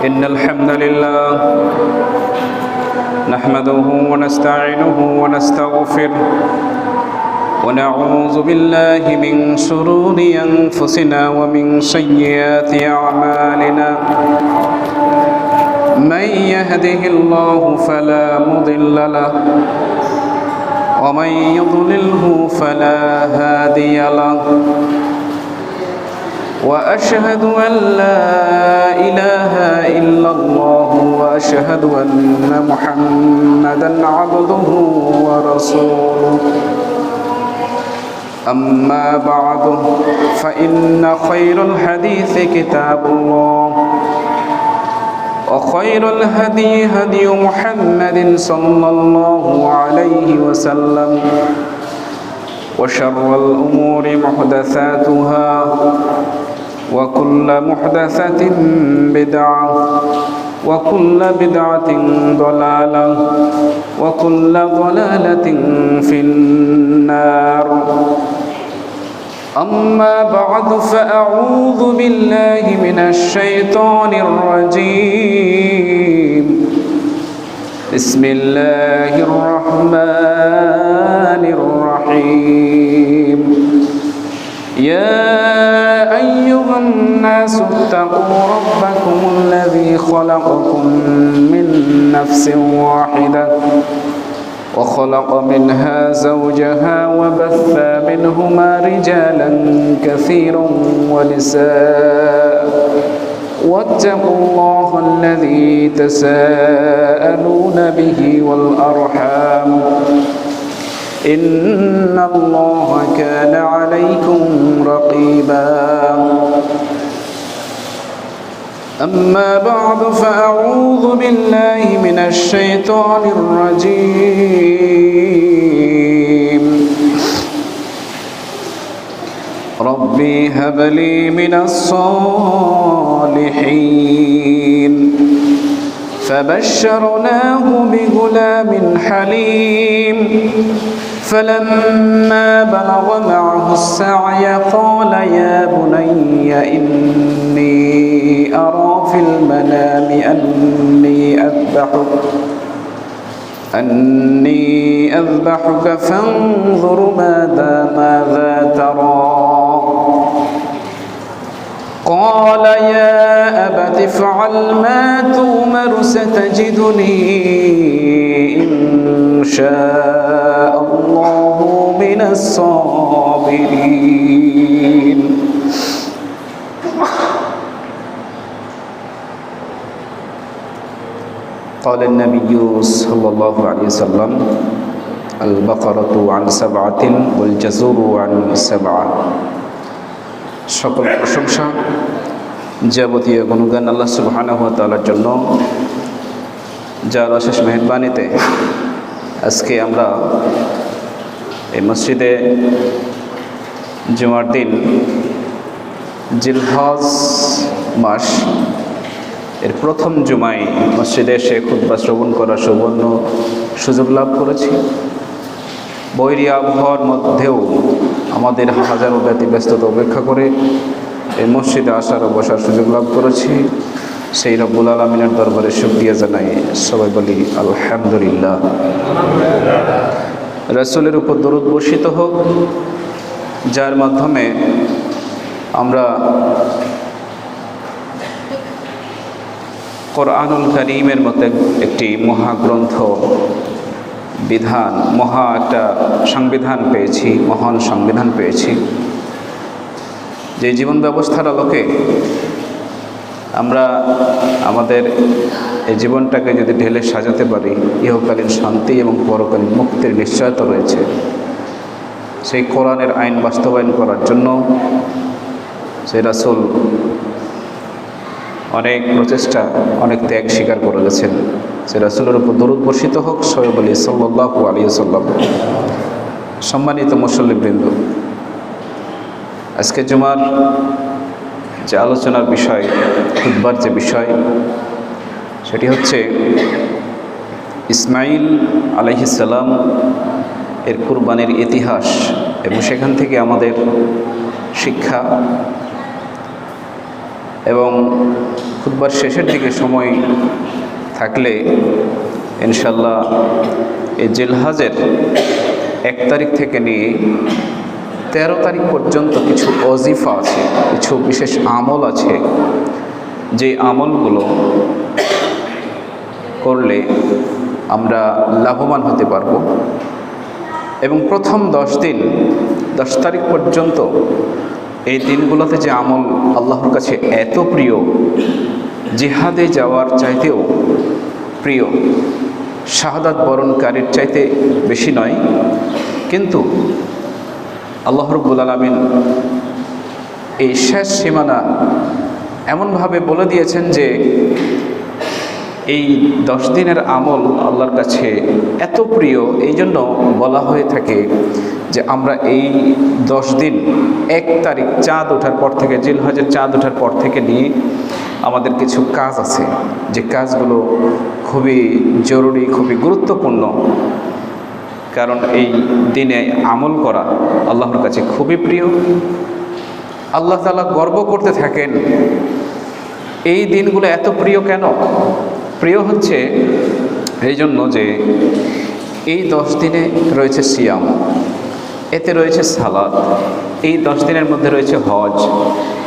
إن الحمد لله نحمده ونستعينه ونستغفره ونعوذ بالله من شرور أنفسنا ومن سيئات أعمالنا من يهده الله فلا مضل له ومن يضلله فلا هادي له وأشهد أن لا إله إلا الله وأشهد أن محمدًا عبده ورسوله أما بعد فإن خير الحديث كتاب الله وخير الهدي هدي محمد صلى الله عليه وسلم وشر الأمور محدثاتها وكل محدثة بدعة وكل بدعة ضلالة وكل ضلالة في النار أما بعد فأعوذ بالله من الشيطان الرجيم بسم الله الرحمن الرحيم يا أيها الناس اتقوا ربكم الذي خلقكم من نفس واحدة وخلق منها زوجها وبث منهما رجالا كثيرا ونساء واتقوا الله الذي تساءلون به والأرحام إن الله كان عليكم رقيبا أما بعد فأعوذ بالله من الشيطان الرجيم ربي هب لي من الصالحين فبشرناه بغلام حليم فلما بلغ معه السعي قال يا بني إني أرى في المنام أني أذبحك فانظر ماذا ترى قال يا أبت افعل ما تؤمر ستجدني إن شاء الله من الصابرين قال النبي صلى الله عليه وسلم البقرة عن 7 والجزور عن 7 সকল প্রশংসা যাবতীয় গুণগান আল্লাহ সুবহানাহু ওয়া তাআলার জন্য, যার অশেষ মেহেরবানিতে আজকে আমরা এই মসজিদে জুমার দিন জিলহজ মাস এর প্রথম জুমায় মসজিদে এসে খুতবা শ্রবণ করার সুবর্ণ সুযোগ লাভ করেছি। বৈরী আবহাওয়ার মধ্যেও আমাদের হাজারো ব্যতিব্যস্ততা উপেক্ষা করে এই মসজিদে আসার ও বসার সুযোগ লাভ করেছি। সেই রব্বুল আলামিনের দরবারে শুকরিয়া জানাই, সবাই বলি আলহামদুলিল্লাহ। রাসূলের উপর দরুদ বর্ষিত হোক, যার মাধ্যমে আমরা কোরআনুল কারীমের মতো একটি মহাগ্রন্থ একটা সংবিধান পেয়েছি, মহান সংবিধান পেয়েছি। যে জীবন ব্যবস্থার আলোকে আমরা আমাদের এই জীবনটাকে যদি ঢেলে সাজাতে পারি, ইহকালীন শান্তি এবং পরকালীন মুক্তির নিশ্চয়তা রয়েছে। সেই কোরআনের আইন বাস্তবায়ন করার জন্য সেই রাসূল অনেক প্রচেষ্টা, অনেক ত্যাগ স্বীকার করে গেছেন। সে রাসূলের উপর দরুদ বর্ষিত হোক, সবাই বলি সাল্লাল্লাহু আলাইহি ওয়াসাল্লাম। সম্মানিত মুসল্লিবৃন্দ, আজকে জুমার যে আলোচনার বিষয়, খুতবার যে বিষয়, সেটি হচ্ছে ইসমাঈল আলাইহিস সালাম এর কুরবানির ইতিহাস এবং সেখান থেকে আমাদের শিক্ষা। এবং খুতবার শেষের দিকে সময় থাকলে ইনশাল্লাহ এই জিলহজের 1 তারিখ থেকে নিয়ে 13 তারিখ পর্যন্ত কিছু ওজিফা আছে, কিছু বিশেষ আমল আছে, যে আমলগুলো করলে আমরা লাভবান হতে পারব। এবং প্রথম 10 দিন 10 তারিখ পর্যন্ত এই দিনগুলোতে যে আমল আল্লাহর কাছে এত প্রিয়, জিহাদে যাওয়ার চাইতেও প্রিয়, শাহাদাত বরণকারীর চাইতে বেশি নয়। কিন্তু আল্লাহ রাব্বুল আলামিন এই শেষ সীমানা এমনভাবে বলে দিয়েছেন যে এই 10 দিনের আমল আল্লাহর কাছে এত প্রিয়, এই জন্য বলা হয়ে থাকে যে আমরা এই 10 দিন 1 তারিখ চাঁদ ওঠার পর থেকে, জিলহজের চাঁদ ওঠার পর থেকে নিয়ে আমাদের কিছু কাজ আছে, যে কাজগুলো খুবই জরুরি, খুবই গুরুত্বপূর্ণ। কারণ এই দিনে আমল করা আল্লাহর কাছে খুবই প্রিয়। আল্লাহ তাআলা গর্ব করতে থাকেন এই দিনগুলো এত প্রিয় কেন। প্রিয় হচ্ছে এই জন্য যে এই 10 দিনে রয়েছে সিয়াম, এতে রয়েছে সালাত, এই 10 দিনের মধ্যে রয়েছে হজ,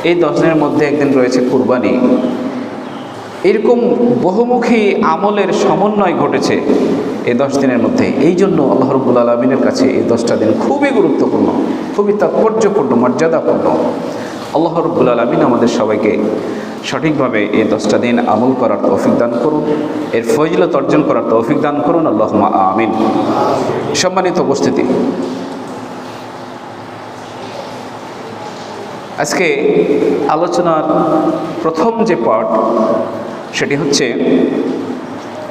এই 10 দিনের মধ্যে একদিন রয়েছে কুরবানি। এরকম বহুমুখী আমলের সমন্বয় ঘটেছে এই 10 দিনের মধ্যে। এই জন্য আল্লাহ রাব্বুল আলামিনের কাছে এই 10টা দিন খুবই গুরুত্বপূর্ণ, খুবই তাৎপর্যপূর্ণ, মর্যাদাপূর্ণ। আল্লাহ রাব্বুল আলামিন আমাদের সবাইকে সঠিকভাবে এই 10টা দিন আমল করার তৌফিক দান করুন, এর ফজিলত অর্জন করার তৌফিক দান করুন, আল্লাহুম্মা আমিন। সম্মানিত উপস্থিতি, আজকে আলোচনার প্রথম যে পার্ট সেটি হচ্ছে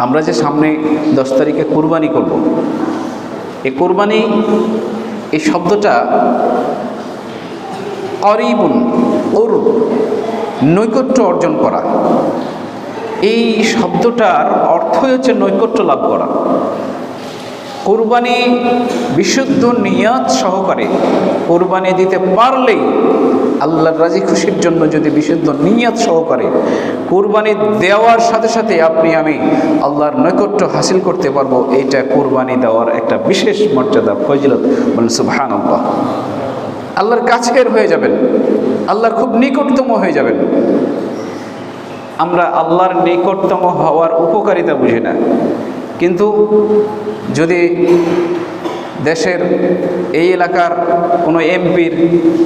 আমরা যে সামনে 10 তারিখে কুরবানি করব। এই কুরবানি, এই শব্দটা করিবুন, কুরব, নৈকট্য অর্জন করা। এই শব্দটার অর্থ হচ্ছে নৈকট্য লাভ করা। কুরবানি বিশুদ্ধ নিয়ত সহকারে কুরবানি দিতে পারলেই, আল্লাহর রাজি খুশির জন্য যদি বিশুদ্ধ নিয়ত সহকারে কুরবানি দেওয়ার সাথে সাথে আপনি আমি আল্লাহর নৈকট্য হাসিল করতে পারবো। এইটা কুরবানি দেওয়ার একটা বিশেষ মর্যাদা, ফজিলত। বলেন সুবহানাল্লাহ। আল্লাহর কাছের হয়ে যাবেন, আল্লাহর খুব নিকটতম হয়ে যাবেন। আমরা আল্লাহর নিকটতম হওয়ার উপকারিতা বুঝি না, কিন্তু যদি দেশের এই এলাকার কোনো এমপির,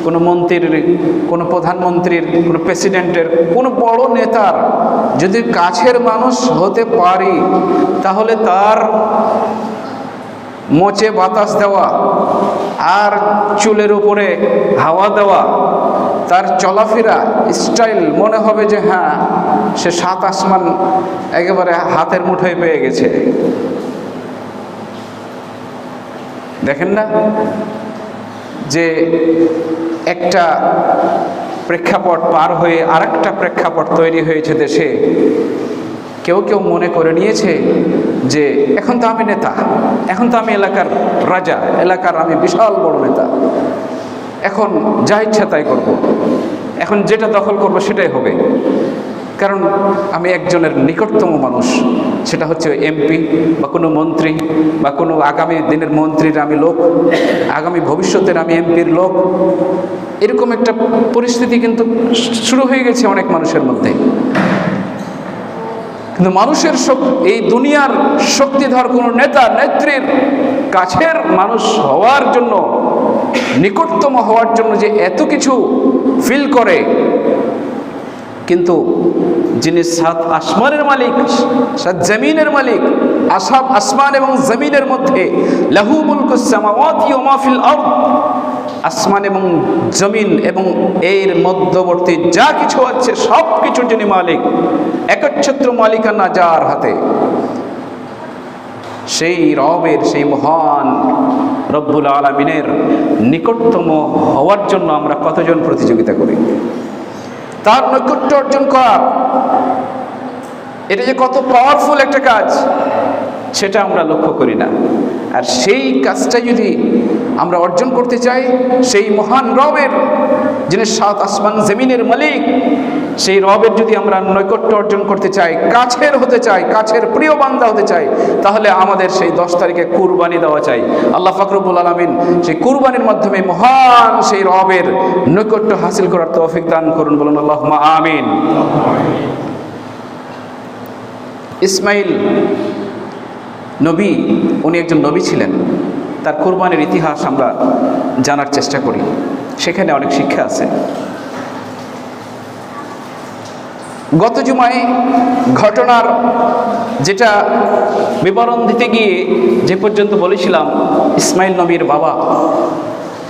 কোনো মন্ত্রীর, কোনো প্রধানমন্ত্রীর, কোনো প্রেসিডেন্টের, কোনো বড় নেতার যদি কাছের মানুষ হতে পারি, তাহলে তার মোচে বাতাস দেওয়া আর চুলের উপরে হাওয়া দেওয়া, তার চলাফেরা স্টাইল মনে হবে যে হ্যাঁ, সে 7 আসমান একেবারে হাতের মুঠোয় পেয়ে গেছে। দেখেন না যে একটা প্রেক্ষাপট পার হয়ে আরেকটা প্রেক্ষাপট তৈরি হয়েছে দেশে। কেউ কেউ মনে করে নিয়েছে যে এখন তো আমি নেতা, এখন তো আমি এলাকার রাজা, এলাকার আমি বিশাল বড় নেতা, এখন যা ইচ্ছা তাই করব, এখন যেটা দখল করব সেটাই হবে, কারণ আমি একজনের নিকটতম মানুষ, সেটা হচ্ছে এমপি বা কোনো মন্ত্রী বা কোনো আগামী দিনের মন্ত্রীর আমি লোক, আগামী ভবিষ্যতের আমি এমপির লোক। এরকম একটা পরিস্থিতি কিন্তু শুরু হয়ে গেছে অনেক মানুষের মধ্যে। কিন্তু মানুষের এই দুনিয়ার শক্তিধর কোনো নেতা নেত্রীর কাছের মানুষ হওয়ার জন্য, নিকটতম হওয়ার জন্য যে এত কিছু ফিল করে, কিন্তু যিনি 7 আসমানের মালিক, 7 জমিনের মালিক, আসমান এবং জমিনের মধ্যে লাহু মুলকুস সামাওয়াতি ওয়া মা ফিল আরদ, আসমান এবং জমিন এবং এর মধ্যবর্তী যা কিছু আছে সব কিছুর যিনি মালিক, একচ্ছত্র মালিকানা যার হাতে, সেই রবের, সেই মহান রব্বুল আলামিনের নিকটতম হওয়ার জন্য আমরা কতজন প্রতিযোগিতা করি। তার নৈকট্য অর্জন করা, এটা যে কত পাওয়ারফুল একটা কাজ সেটা আমরা লক্ষ্য করি না। আর সেই কাজটা যদি আমরা অর্জন করতে চাই, সেই মহান রবের যিনি 7 আসমান জমিনের মালিক, সেই রবের যদি আমরা নৈকট্য অর্জন করতে চাই, কাছের হতে চাই, কাছের প্রিয় বান্দা হতে চাই, তাহলে আমাদের সেই 10 তারিখে কুরবানি দেওয়া চাই। আল্লাহ পাক রব্বুল আলামিন সেই কুরবানির মাধ্যমে মহান সেই রবের নৈকট্য হাসিল করার তৌফিক দান করুন, বলুন আল্লাহুম্মা আমিন। ইসমাইল নবী, উনি একজন নবী ছিলেন। তার কুরবানির ইতিহাস আমরা জানার চেষ্টা করি, সেখানে অনেক শিক্ষা আছে। গত জুমায় ঘটনার যেটা বিবরণ দিতে গিয়ে যে পর্যন্ত বলেছিলাম, ইসমাইল নবীর বাবা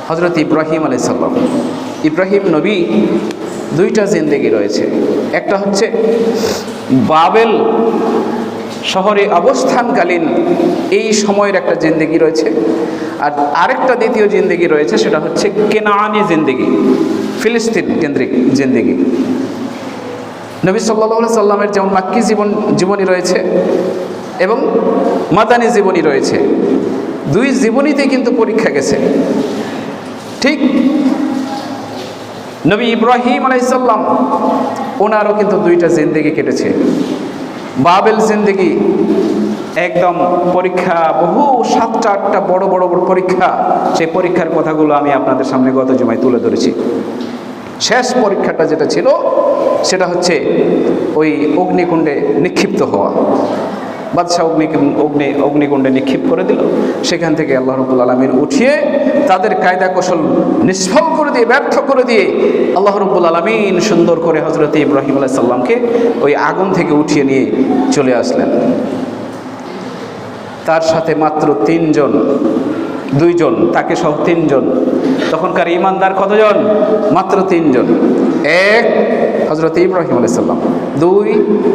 হযরত ইব্রাহিম আলাইহিস সালাম। ইব্রাহিম নবী 2টা জিন্দেগি রয়েছে। একটা হচ্ছে বাবেল শহরে অবস্থানকালীন এই সময়ের একটা জিন্দেগি রয়েছে, আর আরেকটা দ্বিতীয় জিন্দেগি রয়েছে, সেটা হচ্ছে কেনানি জিন্দেগি, ফিলিস্তিন কেন্দ্রিক জিন্দেগি। নবী সাল্লাল্লাহু আলাইহি সাল্লামের যেমন মাক্কি জীবনী রয়েছে এবং মাদানী জীবনী রয়েছে, 2 জীবনীতেই কিন্তু পরীক্ষা গেছে। ঠিক নবী ইব্রাহিম আলাইহিস সালাম, ওনারও কিন্তু 2টা জিন্দেগি কেটেছে। বাবেল জিন্দেগি একদম পরীক্ষা, বহু 7টা 8টা বড় বড় পরীক্ষা। সেই পরীক্ষার কথাগুলো আমি আপনাদের সামনে গত জুমায় তুলে ধরেছি। শেষ পরীক্ষাটা যেটা ছিল সেটা হচ্ছে ওই অগ্নিকুণ্ডে নিক্ষিপ্ত হওয়া। বাদশাহ অগ্নিকুণ্ডে নিক্ষিপ্ত করে দিল। সেখান থেকে আল্লাহ রাব্বুল আলামিন উঠিয়ে তাদের কায়দা কৌশল নিষ্ফল করে দিয়ে, ব্যর্থ করে দিয়ে আল্লাহ রাব্বুল আলামিন সুন্দর করে হযরত ইব্রাহিম আলাইহিস সালামকে ওই আগুন থেকে উঠিয়ে নিয়ে চলে আসলেন। তার সাথে মাত্র 3 জন, 2 জন, তাকে সহ 3 জন। তখনকার ইমানদার কতজন? মাত্র 3 জন। 1 হযরত ইব্রাহিম আলাইহিস সালাম, 2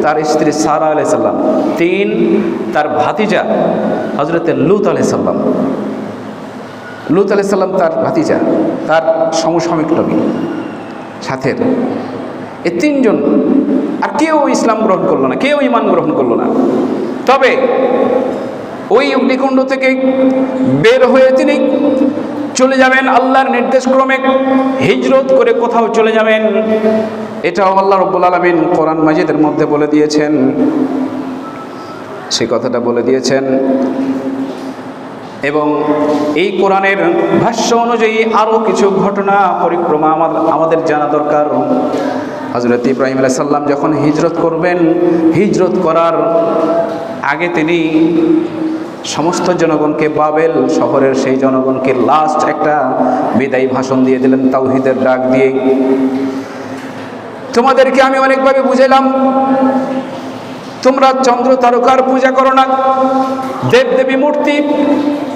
তার স্ত্রী সারা আলাইহিস সালাম, 3 তার ভাতিজা হযরত লূত আলাইহিস সালাম। লূত আলাইহিস সালাম তার ভাতিজা, তার সমসাময়িক নবী সাথের। এই 3 জন, আর কেউ ইসলাম গ্রহণ করলো না, কেউ ঈমান গ্রহণ করলো না। তবে ওই অগ্নিকুণ্ড থেকে বের হয়ে তিনি চলে যাবেন আল্লাহর নির্দেশ ক্রমে, হিজরত করে কোথাও চলে যাবেন। এটাও আল্লাহ রাব্বুল আলামিন কোরআন মাজিদের মধ্যে বলে দিয়েছেন। সেই কথাটা বলে দিয়েছেন এবং এই কোরআনের ভাষ্য অনুযায়ী আরও কিছু ঘটনা পরিক্রমা আমাদের জানা দরকার। হযরত ইব্রাহিম আলাইহিস সালাম যখন হিজরত করবেন, হিজরত করার আগে তিনি সমস্ত জনগণকে, বাবেল শহরের সেই জনগণকে লাস্ট একটা বিদায়ী ভাষণ দিয়ে দিলেন তাওহীদের ডাক দিয়ে। তোমাদেরকে আমি অনেকভাবে বুঝাইলাম, তোমরা চন্দ্র তারকার পূজা করো না, দেবদেবী মূর্তি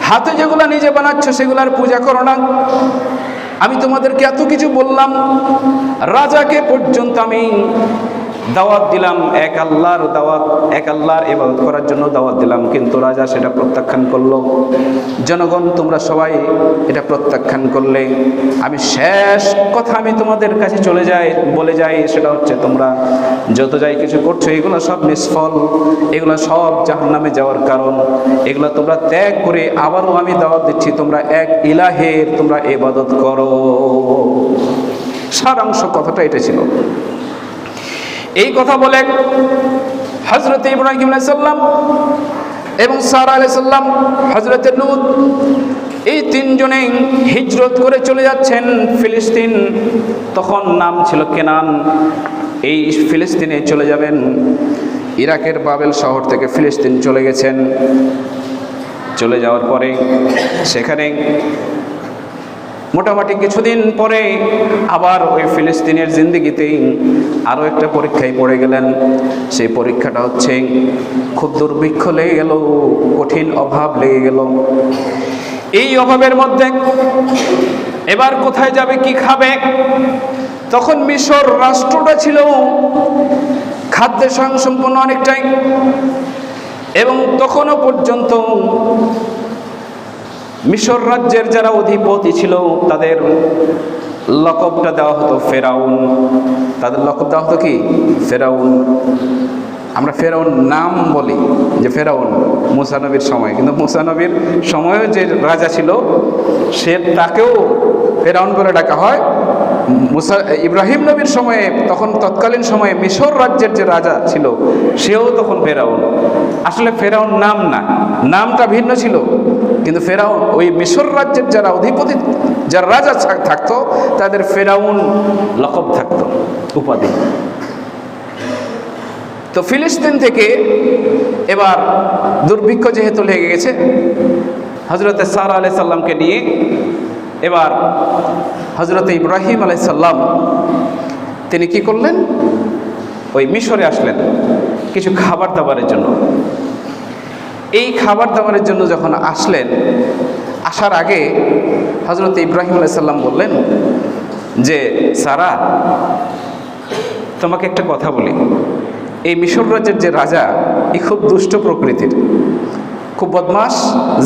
হাতে যেগুলো নিজে বানাচ্ছ সেগুলার পূজা করো না। আমি তোমাদেরকে এত কিছু বললাম, রাজাকে পর্যন্ত আমি দাওয়াত দিলাম, এক আল্লাহর ইবাদত করার জন্য দাওয়াত দিলাম, কিন্তু রাজা সেটা প্রত্যাখ্যান করলো। জনগণ তোমরা সবাই এটা প্রত্যাখ্যান করলে আমি শেষ কথা আমি তোমাদের কাছে বলে যাই, সেটা হচ্ছে তোমরা যত যাই কিছু করছো এগুলো সব নিষ্ফল, এগুলো সব জাহান্নামে যাওয়ার কারণ। এগুলো তোমরা ত্যাগ করে আবারও আমি দাওয়াত দিচ্ছি, তোমরা এক ইলাহের তোমরা ইবাদত করো। সারাংশ কথাটা এটা ছিল। এই কথা বলে হযরত ইব্রাহিম আলাইহিস সালাম এবং সারা আলাইহিস সালাম, হযরত লূত, এই 3 জনেই হিজরত করে চলে যাচ্ছেন ফিলিস্তিন। তখন নাম ছিল কেনান। এই ফিলিস্তিনে চলে যাবেন। ইরাকের বাবেল শহর থেকে ফিলিস্তিন চলে গেছেন। চলে যাওয়ার পরে সেখানে মোটামুটি কিছুদিন পরে আবার ওই ফিলিস্তিনের জিন্দেগিতেই আরও একটা পরীক্ষায় পড়ে গেলেন। সেই পরীক্ষাটা হচ্ছে খুব দুর্ভিক্ষ লেগে গেল, কঠিন অভাব লেগে গেল। এই অভাবের মধ্যে এবার কোথায় যাবে, কি খাবে? তখন মিশর রাষ্ট্রটা ছিল খাদ্যের স্বয়ংসম্পন্ন অনেকটাই, এবং তখনও পর্যন্ত মিশর রাজ্যের যারা অধিপতি ছিল তাদের লকবটা দেওয়া হতো ফেরাউন। তাদের লকব দেওয়া হতো কি? ফেরাউন। আমরা ফেরাউন নাম বলি যে ফেরাউন মুসা নবীর সময়, কিন্তু মুসা নবীর সময়ও যে রাজা ছিল তাকেও ফেরাউন করে ডাকা হয়, ইব্রাহিম নবীর সময়ে তখন তৎকালীন সময়ে মিশর রাজ্যের যে রাজা ছিল সেও তখন ফেরাউন। আসলে ফেরাউন নাম না, নামটা ভিন্ন ছিল, কিন্তু ফেরাউন ওই মিশর রাজ্যের যারা অধিপতি, যারা রাজা থাকতো তাদের ফেরাউন লকব থাকতো, উপাধি। তো ফিলিস্তিন থেকে এবার দুর্ভিক্ষ যেহেতু লেগে গেছে, হজরতে সারা আলাইহিস সালামকে নিয়ে এবার হজরতে ইব্রাহিম আলাইহিস সালাম তিনি কি করলেন, ওই মিশরে আসলেন কিছু খাবার দাবারের জন্য। এই খাবার দাবারের জন্য যখন আসলেন, আসার আগে হজরতে ইব্রাহিম আলাইহিস সালাম বললেন যে সারা, তোমাকে একটা কথা বলি, এই মিশর রাজ্যের যে রাজা এ খুব দুষ্ট প্রকৃতির, খুব বদমাশ,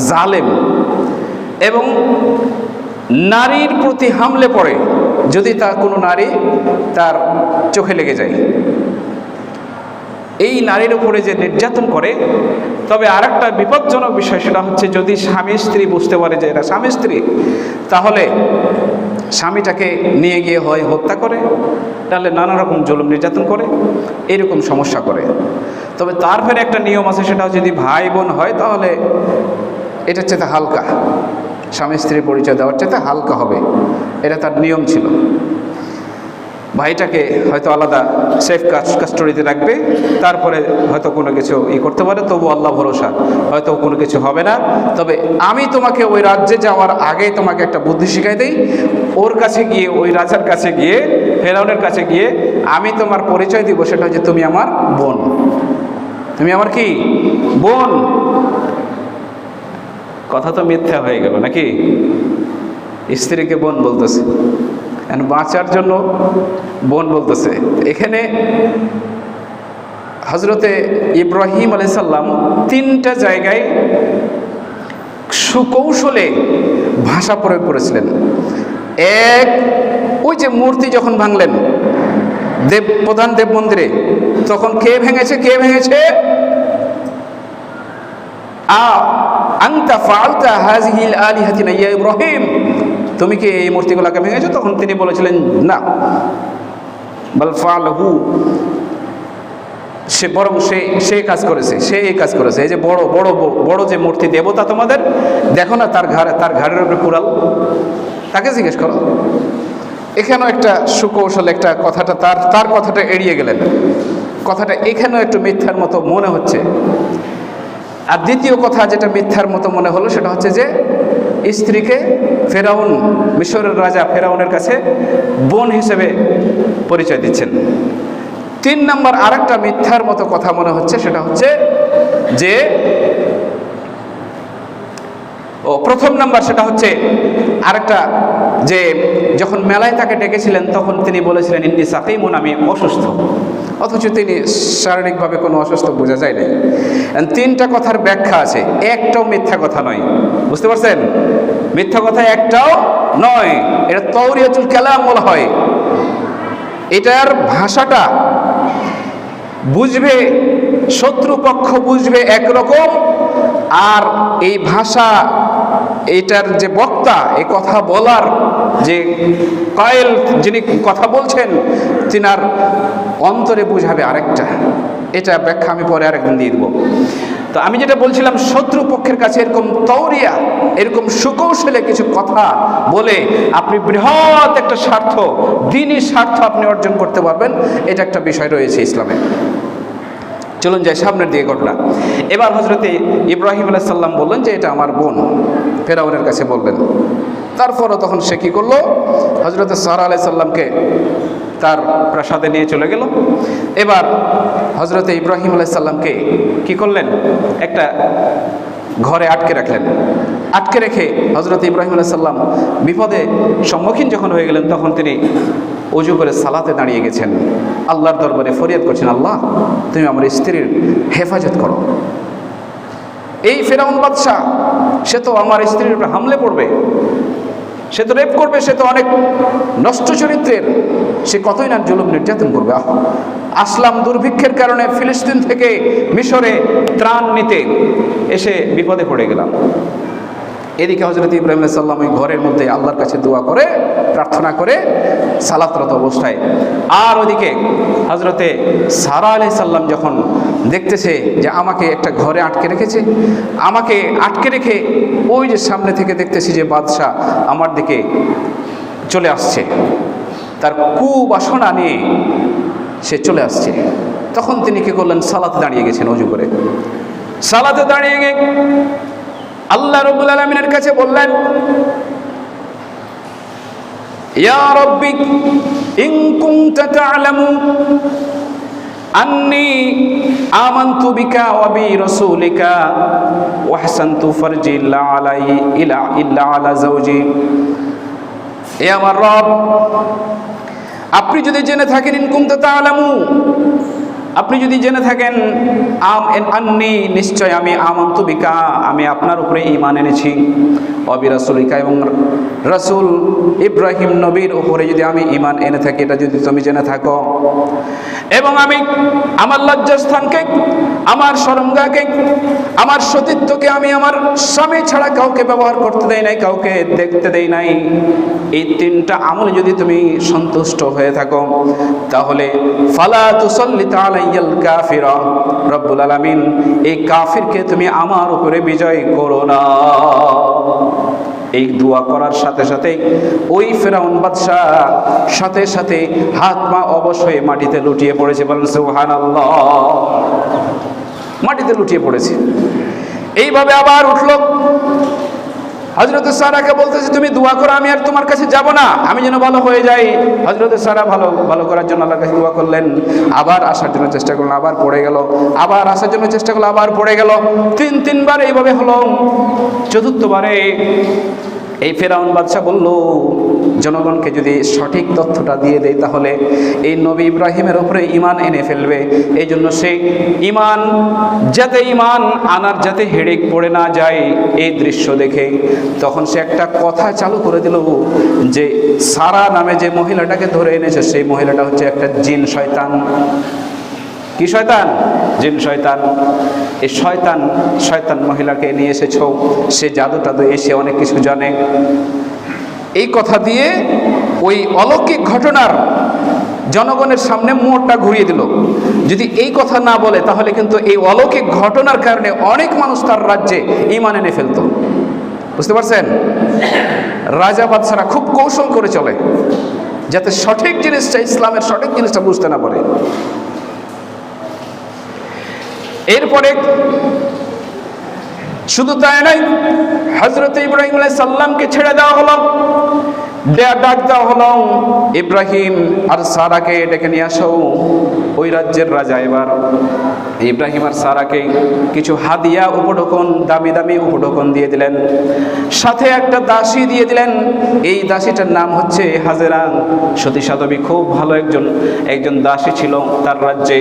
জালেম, এবং নারীর প্রতি হামলে পড়ে যদি তা কোনো নারী তার চোখে লেগে যায়। এই নারীর উপরে যে নির্যাতন করে, তবে আর একটা বিপজ্জনক বিষয়, সেটা হচ্ছে যদি স্বামী স্ত্রী বুঝতে পারে যে এরা স্বামী স্ত্রী, তাহলে স্বামীটাকে নিয়ে গিয়ে হয় হত্যা করে, তাহলে নানা রকম জুলুম নির্যাতন করে, এরকম সমস্যা করে। তবে তারপরে একটা নিয়ম আছে, সেটা যদি ভাই বোন হয় তাহলে এটার চেয়ে হালকা, স্বামী স্ত্রীর পরিচয় দেওয়ার চেয়ে হালকা হবে, এটা তার নিয়ম ছিল। ভাইটাকে হয়তো আলাদা সেফ কাস্টডিতে রাখবে, তারপরে হয়তো কোনো কিছু করতে পারে, তবু আল্লাহ ভরসা, হয়তো কোনো কিছু হবে না। তবে আমি তোমাকে ওই রাজ্যে যাওয়ার আগে তোমাকে একটা বুদ্ধি শিখাই দিই, ওর কাছে গিয়ে, ওই রাজার কাছে গিয়ে, ফেরাউনের কাছে গিয়ে আমি তোমার পরিচয় দিব, সেটা হচ্ছে তুমি আমার বোন, তুমি আমার কি বোন। কথা তো মিথ্যা হয়ে গেল নাকি? স্ত্রীকে বোন বলতেছে, বাঁচার জন্য বোন বলতেছে। এখানে হজরতে ইব্রাহিম আলাইহিস সালাম তিনটা জায়গায় সুকৌশলে ভাষা প্রয়োগ করেছিলেন। এক, ওই যে মূর্তি যখন ভাঙলেন প্রধান দেব মন্দিরে, তখন কে ভেঙেছে? কে ভেঙেছে? আনতা ফাআলতা হাযিহিল আলিহাতিনা ইয়া ইব্রাহিম, তুমি কি এই মূর্তিগুলোকে ভেঙেছো? তখন তিনি বলেছিলেন না, বাল ফাআলহু, সে বরং সে কাজ করেছে, সে এই কাজ করেছে। এই যে বড় বড় বড় যে মূর্তি দেবতা তোমাদের, দেখো না তার ঘাড়ের উপরে কুড়াল, তাকে জিজ্ঞেস করো। এখানেও একটা সুকৌশল, একটা কথাটা তার কথাটা এড়িয়ে গেলেন, কথাটা এখানেও একটু মিথ্যার মতো মনে হচ্ছে। আর দ্বিতীয় কথা যেটা মিথ্যার মতো মনে হলো, সেটা হচ্ছে যে স্ত্রীকে ফেরাউন, মিশরের রাজা ফেরাউনের কাছে বোন হিসেবে পরিচয় দিচ্ছেন। 3 নম্বর আরেকটা মিথ্যার মতো কথা মনে হচ্ছে, সেটা হচ্ছে যে প্রথম নাম্বার, সেটা হচ্ছে আরেকটা, যে যখন মেলায় তাকে ডেকেছিলেন তখন তিনি বলেছিলেন ইন্নী সাকিমুন, আমি অসুস্থ, অথচ তিনি শারীরিকভাবে কোনো অসুস্থ বোঝা যায় নাই। 3টা কথার ব্যাখ্যা আছে, একটাও মিথ্যা কথা নয়, বুঝতে পারছেন? মিথ্যা কথা একটাও নয়, এটা তাওরিয়াতুল কালাম বলা হয়। এটার ভাষাটা বুঝবে শত্রুপক্ষ, বুঝবে একরকম, আর এই ভাষা, এটার যে বক্তা, এই কথা বলার যে কায়েল, যিনি কথা বলছেন, তিনার অন্তরে বুঝাবে আরেকটা। এটা ব্যাখ্যা আমি পরে আরেকদিন দিয়ে দেবো। তো আমি যেটা বলছিলাম, শত্রুপক্ষের কাছে এরকম তাওরিয়া, এরকম সুকৌশলে কিছু কথা বলে আপনি বৃহৎ একটা স্বার্থ, দ্বীনি স্বার্থ আপনি অর্জন করতে পারবেন, এটা একটা বিষয় রয়েছে ইসলামে। চলুন যাই সামনের দিকে ঘটনা। এবার হজরতে ইব্রাহিম আলাইহিস সালাম বললেন যে এটা আমার বোন, ফেরাউনের কাছে বললেন। তারপরও তখন সে কী করলো, হজরতে সারা আলাইহিস সালামকে তার প্রাসাদে নিয়ে চলে গেল। এবার হজরতে ইব্রাহিম আলাইহিস সালামকে কী করলেন, একটা ঘরে আটকে রাখলেন। আটকে রেখে হজরত ইব্রাহিম আলাইহিস সালাম বিপদে সম্মুখীন যখন হয়ে গেলেন, তখন তিনি অজু করে সালাতে দাঁড়িয়ে গেছেন, আল্লাহর দরবারে ফরিয়াদ করছেন, আল্লাহ তুমি আমার স্ত্রীর হেফাজত করো। এই ফেরাউন বাদশাহ, সে তো আমার স্ত্রীর উপরে হামলে পড়বে, সে তো রেপ করবে, সে তো অনেক নষ্ট চরিত্রের, সে কতই না জুলুম নির্যাতন করবে। আসলাম দুর্ভিক্ষের কারণে ফিলিস্তিন থেকে মিশরে ত্রাণ নিতে এসে বিপদে পড়ে গেলাম। এদিকে হযরত ইব্রাহিম আলাইহিস সালাম ওই ঘরের মধ্যে আল্লাহর কাছে দোয়া করে, প্রার্থনা করে সালাতরত অবস্থায়। আর ওদিকে হযরতে সারা আলাইহিস সালাম যখন দেখতেছে যে আমাকে একটা ঘরে আটকে রেখেছে, আমাকে আটকে রেখে ওই যে সামনে থেকে দেখতেছি যে বাদশা আমার দিকে চলে আসছে, তার কুবাসনা নিয়ে সে চলে আসছে, তখন তিনি কি করলেন? সালাতে দাঁড়িয়ে গেছেন, ওযু করে সালাতে দাঁড়িয়ে গিয়ে আল্লাহ রাব্বুল আলামিনের কাছে বললেন, ইয়া রাব্বি ইন কুনতা তা'লামু আন্নী আমানতু বিকা ওয়া বিরাসূলিকা ওয়া আহসানতু ফারজি ইল্লা আলা যাওজি। এ আমার রব, আপনি যদি জেনে থাকেন, ইন কুনতা তা'লামু, আপনি যদি জেনে থাকেন, আন্নী, নিশ্চয় আমি, আমানতু বিকা, আমি আপনার উপরে ঈমান এনেছি, ওয়া বিরাসূলিকা, এবং রাসূল ইব্রাহিম নবীর উপরে যদি আমি ঈমান এনে থাকি, এটা যদি তুমি জেনে থাকো, এবং আমি আমার লজ্জাস্থানকে, আমার শরমগাহকে, আমার সতীত্বকে আমি আমার স্বামী ছাড়া কাউকে ব্যবহার করতে দেই নাই, কাউকে দেখতে দেই নাই, এই তিনটা আমলে যদি তুমি সন্তুষ্ট হয়ে থাকো, তাহলে ফালা তুসাল্লিত আলাইয়াল কাফিরা, রব্বুল আলামিন এই কাফিরকে তুমি আমার উপরে বিজয় করো না। এই দোয়া করার সাথে সাথে ওই ফেরাউন বাদশা সাথে সাথে হাত পা অবশ্যই মাটিতে লুটিয়ে পড়েছে, বলেন সুবহানাল্লাহ, মাটিতে লুটিয়ে পড়েছে। এইভাবে আবার উঠল, হযরত সারাকে বলতেছে, তুমি দোয়া করো, আমি আর তোমার কাছে যাব না, আমি যেন ভালো হয়ে যাই। হযরত সারা ভালো করার জন্য আল্লাহর কাছে দোয়া করলেন, আবার আসার জন্য চেষ্টা করলেন, আবার পড়ে গেল, আবার আসার জন্য চেষ্টা করলো, আবার পড়ে গেল, তিনবার এইভাবে হলো। চতুর্থবারে এই ফেরাউন বাদশা বলল, জনগণকে যদি সঠিক তথ্যটা দিয়ে দেয় তাহলে এই নবী ইব্রাহিমের উপরে ঈমান এনে ফেলবে, এই জন্য সে ঈমান আনার যাতে হেডেক পড়ে না যায়, এই দৃশ্য দেখে তখন সে একটা কথা চালু করে দিল যে সারা নামে যে মহিলাটাকে ধরে এনেছে, সেই মহিলাটা হচ্ছে একটা জিন শয়তান। কি শয়তান? জিন শয়তান। এই শয়তান মহিলাকে নিয়ে এসেছ, সে জাদু টাদু এসে অনেক কিছু জানে। এই কথা দিয়ে ওই অলৌকিক ঘটনার জনগণের সামনে মোড়টা ঘুরিয়ে দিল। যদি এই কথা না বলে তাহলে কিন্তু এই অলৌকিক ঘটনার কারণে অনেক মানুষ তার রাজ্যে ঈমান এনে ফেলতো। বুঝতে পারছেন? রাজা বাদশারা খুব কৌশল করে চলে যাতে সঠিক জিনিসটা, ইসলামের সঠিক জিনিসটা বুঝতে না পারে। এরপরে শুধু তাই নয়, হযরত ইব্রাহিম আলাইহিস সালামকে ছেড়ে দেওয়া হলো, ডাক দেওয়া হলো, ইব্রাহিম আর সারাকে ডেকে নিয়ে আসো। ওই রাজ্যের রাজা এবার ইব্রাহিম আর সারাকে কিছু হাদিয়া, উপঢৌকন, দামি দামি উপঢৌকন দিয়ে দিলেন, সাথে একটা দাসী দিয়ে দিলেন। এই দাসীটার নাম হচ্ছে হাজেরা, সতী সাধবী, খুব ভালো একজন দাসী ছিল তার রাজ্যে।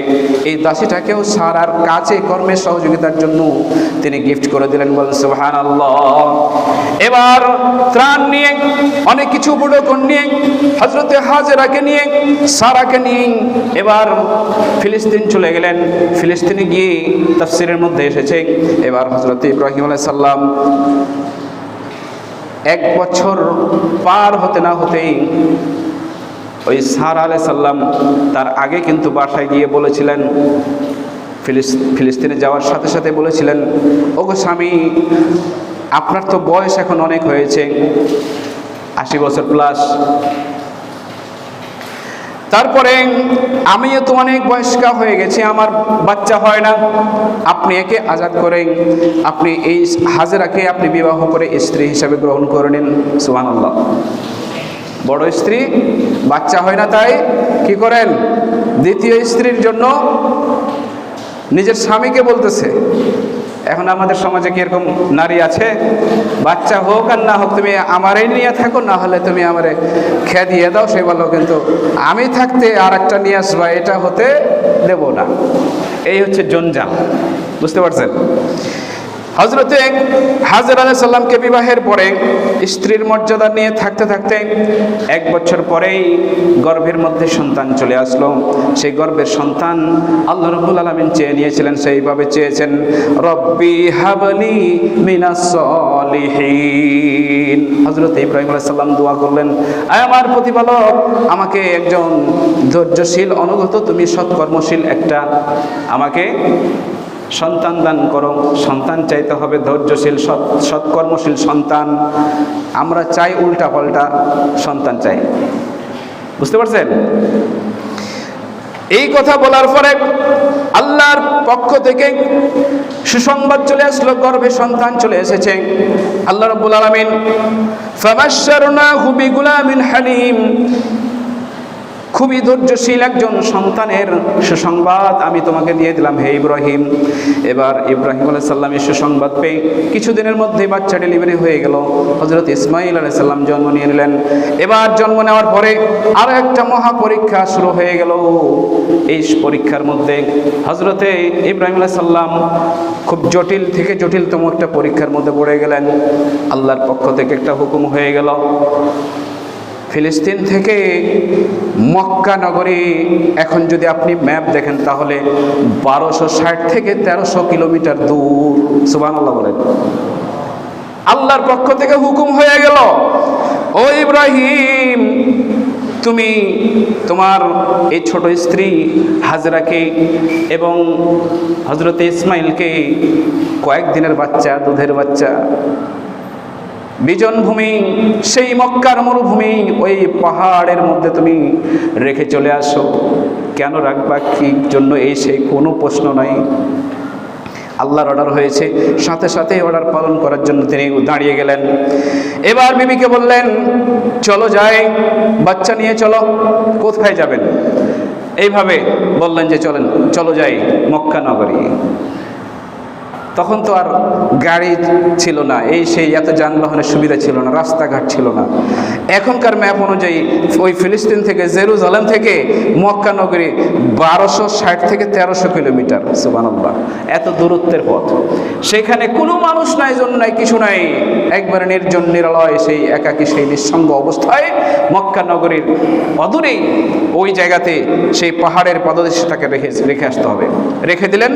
এই দাসীটাকেও সারার কাজে কর্মে সহযোগিতার জন্য তিনি গিফট করে দিলেন, বলেন সুবহানাল্লাহ। এবার ত্রাণ নিয়ে, অনেক কিছু উপঢৌকন নিয়ে, হযরতে হাজেরাকে নিয়ে, সারাকে নিয়ে এবার ফিলিস্তিন চলে গেলেন। ফিলিস্তিনে গিয়ে তাফসীরের মধ্যে এসেছে, এবার হযরত ইব্রাহিম আলাইহিস সালাম 1 বছর পার হতে না হতেই ওই সারা আলাইহিস সালাম তার আগে কিন্তু বাসায় গিয়ে বলেছিলেন, ফিলিস্তিনে যাওয়ার সাথে সাথে বলেছিলেন, ওগো স্বামী, আপনার তো বয়স এখন অনেক হয়েছে, 80 বছর প্লাস, তারপরে আমিও তো অনেক বয়স্কা হয়ে গেছি, আমার বাচ্চা হয় না, আপনি একে আজাদ করেন, আপনি এই হাজেরাকে আপনি বিবাহ করে স্ত্রী হিসাবে গ্রহণ করে নিন। সুবহানাল্লাহ। বড় স্ত্রী, বাচ্চা হয় না, তাই কি করেন? দ্বিতীয় স্ত্রীর জন্য নিজের স্বামীকে বলতেছে। এখন আমাদের সমাজে কি এরকম নারী আছে? বাচ্চা হোক আর না হোক, তুমি আমারই নিয়ে থাকো, না হলে তুমি আমারে খেয়ে দিয়ে দাও, সে বলো, কিন্তু আমি থাকতে আর একটা নিয়ে আসবা, এটা হতে দেব না। এই হচ্ছে জঞ্জাল। বুঝতে পারছেন? হযরতে হাজরা আলাইহিস সালামকে বিবাহের পরে স্ত্রীর মর্যাদা নিয়ে থাকতে থাকতে 1 বছর পরেই গর্ভের মধ্যে সন্তান চলে আসলো। সেই গর্ভের সন্তান আল্লাহ রাব্বুল আলামিন চেয়ে নিয়েছিলেন, সেইভাবে চেয়েছেন, রব্বি হাবলি মিনাস সলিহিন। হযরত ইব্রাহিম আলাইহিস সালাম দোয়া করলেন, আয় আমার প্রতিপালক, আমাকে একজন ধৈর্যশীল, অনুগত, তুমি সৎকর্মশীল একটা আমাকে সন্তান দান করো। সন্তান চাইতে হবে ধৈর্যশীল, সৎকর্মশীল সন্তান। আমরা চাই উল্টা পাল্টা সন্তান চাই, বুঝতে পারছেন? এই কথা বলার পরে আল্লাহর পক্ষ থেকে সুসংবাদ চলে আসলো, গর্ভে সন্তান চলে এসেছে। আল্লাহ রাব্বুল আলামিন ফাবাশশারনাহু বিগুলামিন হালিম, খুবই ধৈর্যশীল একজন সন্তানের সুসংবাদ আমি তোমাকে দিয়ে দিলাম হে ইব্রাহিম। এবার ইব্রাহিম আলাইহিস সালামের সুসংবাদ পেয়ে কিছুদিনের মধ্যেই বাচ্চা ডেলিভারি হয়ে গেল। হযরত ইসমাঈল আলাইহিস সালাম জন্ম নিয়ে নিলেন। এবার জন্ম নেওয়ার পরে আরো একটা মহা পরীক্ষা শুরু হয়ে গেল। এই পরীক্ষার মধ্যে হযরতে ইব্রাহিম আলাইহিস সালাম খুব জটিল থেকে জটিলতম একটা পরীক্ষার মধ্যে পড়ে গেলেন। আল্লাহর পক্ষ থেকে একটা হুকুম হয়ে গেল, ফিলিস্তিন থেকে মক্কা নগরী, এখন যদি আপনি ম্যাপ দেখেন তাহলে 1260 থেকে 1300 কিলোমিটার দূর। সুবহানাল্লাহ বলেন। আল্লাহর পক্ষ থেকে হুকুম হয়ে গেল, ও ইব্রাহিম, তুমি তোমার এই ছোট স্ত্রী হাজরাকে এবং হযরত ইসমাইলকে কয়েকদিনের বাচ্চা, দুধের বাচ্চা, বিজন ভূমি, সেই মক্কার মরুভূমি, ওই পাহাড়ের মধ্যে তুমি রেখে চলে আসো। কেন রাখবা, কি জন্য, এই সেই কোনো প্রশ্ন নাই। আল্লাহর অর্ডার হয়েছে, সাথে সাথে অর্ডার পালন করার জন্য তিনি দাঁড়িয়ে গেলেন। এবার বিবিকে বললেন, চলো যাই, বাচ্চা নিয়ে চলো। কোথায় যাবেন? এইভাবে বললেন যে চলেন, চলো যাই মক্কা নগরী। তখন তো আর গাড়ি ছিল না, এই সেই এত যানবাহনের সুবিধা ছিল না, রাস্তাঘাট ছিল না। এখনকার ম্যাপ অনুযায়ী ওই ফিলিস্তিন থেকে, জেরুজালেম থেকে মক্কা নগরী 1260 থেকে 1300 কিলোমিটার। সুবহানাল্লাহ, এত দূরত্বের পথ। সেখানে কোনো মানুষ নাই, জন নাই, কিছু নাই, একবারে নির্জন নিরালয়, সেই একাকী, সেই নিঃসঙ্গ অবস্থায় মক্কা নগরীর অদূরেই ওই জায়গাতে সেই পাহাড়ের পাদদেশে তাকে রেখে আসতে হবে। রেখে দিলেন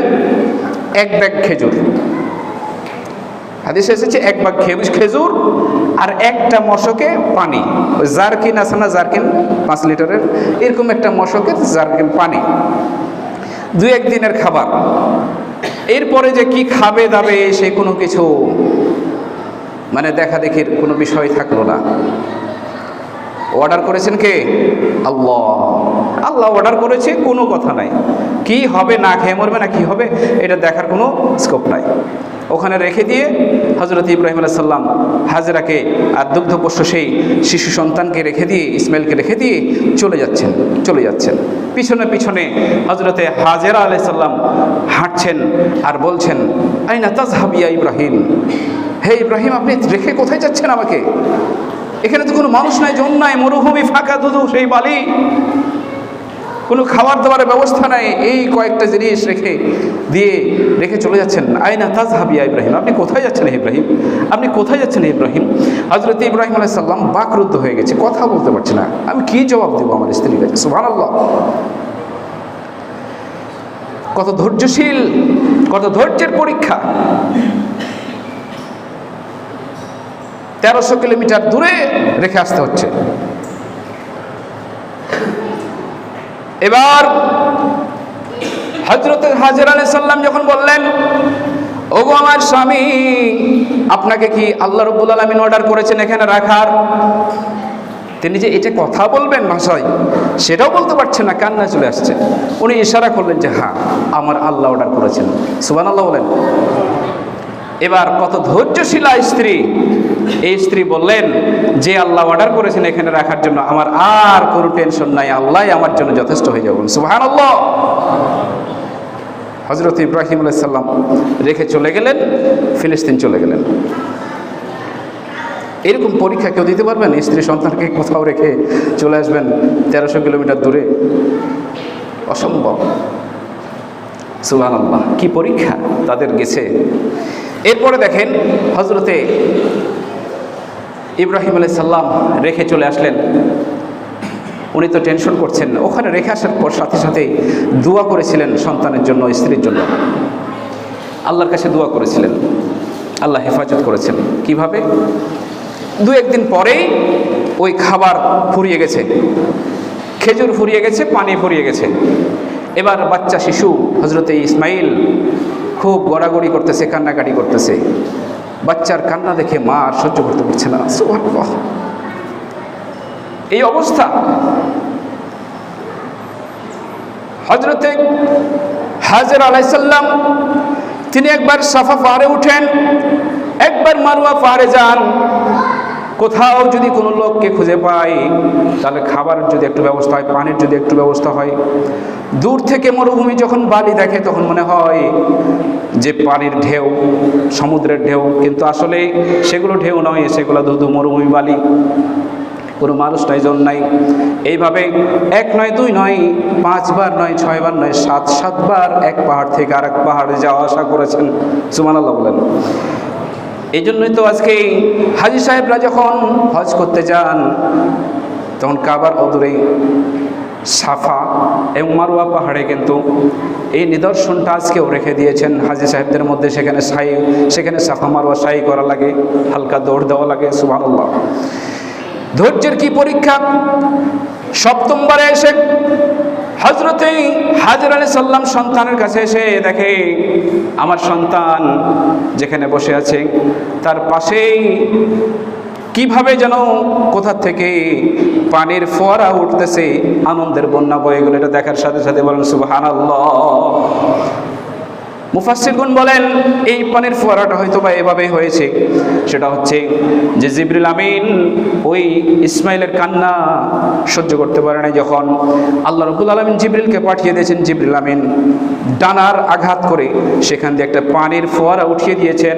1 ব্যাগ খেজুর। হাদিসে এসেছে 1 ব্যাগ খেজুর আর একটা মশকে পানি, ওই জারকিন আছে না, জারকিন 5 লিটারের, এরকম একটা মশকে জারকিন পানি, 2-1 দিনের খাবার। এরপরে যে কি খাবে দাবে সেই কোনো কিছু মানে দেখা দেখির কোনো বিষয় থাকলো না। অর্ডার করেছেন কে? আল্লাহ। আল্লাহ অর্ডার করেছে, কোনো কথা নাই। কি হবে, না খেয়ে মরবে না কি হবে, এটা দেখার কোনো স্কোপ নাই। ওখানে রেখে দিয়ে হযরত ইব্রাহিম আলাইহিস সালাম হাজরাকে আর দুগ্ধপোষ্য সেই শিশু সন্তানকে রেখে দিয়ে, ইসমাইলকে রেখে দিয়ে চলে যাচ্ছেন। পিছনে পিছনে হযরতে হাজরা আলাইহিস সালাম হাঁটছেন আর বলছেন, আইনা তাযহাব ইয়া ইব্রাহিম, হে ইব্রাহিম, আপনি রেখে কোথায় যাচ্ছেন আমাকে? এখানে তো কোনো মানুষ নাই, জন নাই, মরুভূমি, ফাঁকা ধুধু সেই বালি, কোনো খাবার দাবারের ব্যবস্থা নাই। এই কয়েকটা জিনিস রেখে চলে যাচ্ছেন। আইনা তাযহাব ইয়া ইব্রাহিম, আপনি কোথায় যাচ্ছেন হে ইব্রাহিম, আপনি কোথায় যাচ্ছেন হে ইব্রাহিম? হযরত ইব্রাহিম আলাইহিস সালাম বাকরুদ্ধ হয়ে গেছে, কথা বলতে পারছে না। আমি কি জবাব দেবো আমার স্ত্রীর কাছে? সুবহানাল্লাহ, কত ধৈর্যশীল, কত ধৈর্যের পরীক্ষা। 1300 কিলোমিটার দূরে রেখে আসতে হচ্ছে। এবার হযরত হাজরা আলাইহিস সালাম যখন বললেন, ওগো আমার স্বামী, আপনাকে কি আল্লাহ রাব্বুল আলামিন অর্ডার করেছেন এখানে রাখার? তিনি যে এটা কথা বলবেন ভাষায় সেটাও বলতে পারছেন না, কান্না চলে আসছে। উনি ইশারা করলেন যে হ্যাঁ, আমার আল্লাহ অর্ডার করেছেন। সুবহানাল্লাহ বলেন। এবার কত ধৈর্যশীলা স্ত্রী, এই স্ত্রী বললেন যে আল্লাহ অর্ডার করেছেন এখানে রাখার জন্য, আমার আর কোনো টেনশন নাই, আল্লাহই আমার জন্য যথেষ্ট হয়ে যাবেন। সুবহানাল্লাহ। হযরত ইব্রাহিম আলাইহিস সালাম রেখে চলে গেলেন, ফিলিস্তিন চলে গেলেন। এরকম পরীক্ষা কেউ দিতে পারবেন? স্ত্রী সন্তানকে কোথাও রেখে চলে আসবেন 1300 কিলোমিটার দূরে? অসম্ভব। সুবহানাল্লাহ, কি পরীক্ষা তাদের গেছে। এরপরে দেখেন হজরতে ইব্রাহিম আলাইহিস সালাম রেখে চলে আসলেন। উনি তো টেনশন করছেন, ওখানে রেখে আসার পর সাথে সাথে দোয়া করেছিলেন সন্তানের জন্য, স্ত্রীর জন্য, আল্লাহর কাছে দোয়া করেছিলেন, আল্লাহ হেফাজত করেছেন। কিভাবে? দু একদিন পরেই ওই খাবার ফুরিয়ে গেছে, খেজুর ফুরিয়ে গেছে, পানি ফুরিয়ে গেছে। এবার বাচ্চা শিশু হজরতে ইসমাইল খুব গড়াগড়ি করতেছে, কান্নাকাটি করতেছে। বাচ্চার কান্না দেখে মা আর সহ্য করতে পারছে না। সুবহানাল্লাহ, এই অবস্থা। হজরতে হাজর আলাইহিস সালাম তিনি একবার সাফা পাহাড়ে উঠেন, একবার মারওয়া পাহাড়ে যান। কোথাও যদি কোনো লোককে খুঁজে পায়, তাহলে খাবারের যদি একটু ব্যবস্থা হয়, পানির যদি একটু ব্যবস্থা হয়। দূর থেকে মরুভূমি যখন বালি দেখে তখন মনে হয় যে পানির ঢেউ, সমুদ্রের ঢেউ, কিন্তু আসলে সেগুলো ঢেউ নয়, সেগুলো ধুধু মরুভূমি বালি, কোনো মানুষ নাই, জন নাই। এইভাবে এক নয়, দুই নয়, 5 বার নয়, 6 বার নয়, 7 বার এক পাহাড় থেকে আরেক পাহাড়ে যাওয়া আসা করেছেন। সুবহানাল্লাহ বলেন। এই জন্যই তো আজকে হাজী সাহেবরা যখন হজ করতে যান, তখন কাবার অদূরে সাফা এবং মারওয়া পাহাড়ে কিন্তু এই নিদর্শনটা আজকেও রেখে দিয়েছেন হাজী সাহেবদের মধ্যে। সেখানে সাফা মারওয়া সাই করা লাগে, হালকা দৌড় দেওয়া লাগে। সুবহানাল্লাহ, ধৈর্যের কি পরীক্ষা! সপ্তমবারে এসে হজরতে হাজর আলাইহিস সালাম সন্তানের কাছে এসে দেখে আমার সন্তান যেখানে বসে আছে তার পাশেই কিভাবে যেন কোথা থেকে পানির ফোয়ারা উঠতেছে, আনন্দের বন্যা বয়ে গেল। এটা দেখার সাথে সাথে বলেন সুবহানাল্লাহ। মুফাসসিরগণ বলেন এই পানির ফোয়ারাটা হয়তো বা এভাবেই হয়েছে। সেটা হচ্ছে যে জিবরিল আমিন ওই ইসমাইলের কান্না সহ্য করতে পারে না, যখন আল্লাহ রাব্বুল আলামিন জিবরিলকে পাঠিয়ে দিয়েছেন। জিবরিল আমিন ডানার আঘাত করে সেখান দিয়ে একটা পানির ফোয়ারা উঠিয়ে দিয়েছেন।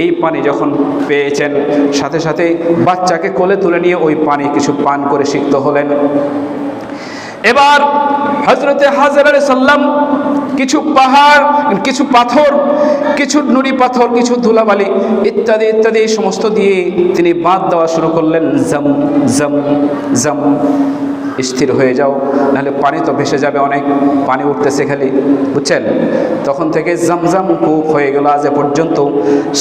এই পানি যখন পেয়েছেন, সাথে সাথে বাচ্চাকে কোলে তুলে নিয়ে ওই পানি কিছু পান করে সিক্ত হলেন। এবার হজরতে হাজর আলাইহিস সালাম কিছু পাহাড়, কিছু পাথর, কিছু নুড়ি পাথর, কিছু ধুলাবালি ইত্যাদি ইত্যাদি সমস্ত দিয়ে তিনি বাঁধ দেওয়া শুরু করলেন। জম জম জম, স্থির হয়ে যাও, নাহলে পানি তো ভেসে যাবে, অনেক পানি উঠতেছে খালি, বুঝছেন? তখন থেকে জমজম কূপ হয়ে গেল। আজ পর্যন্ত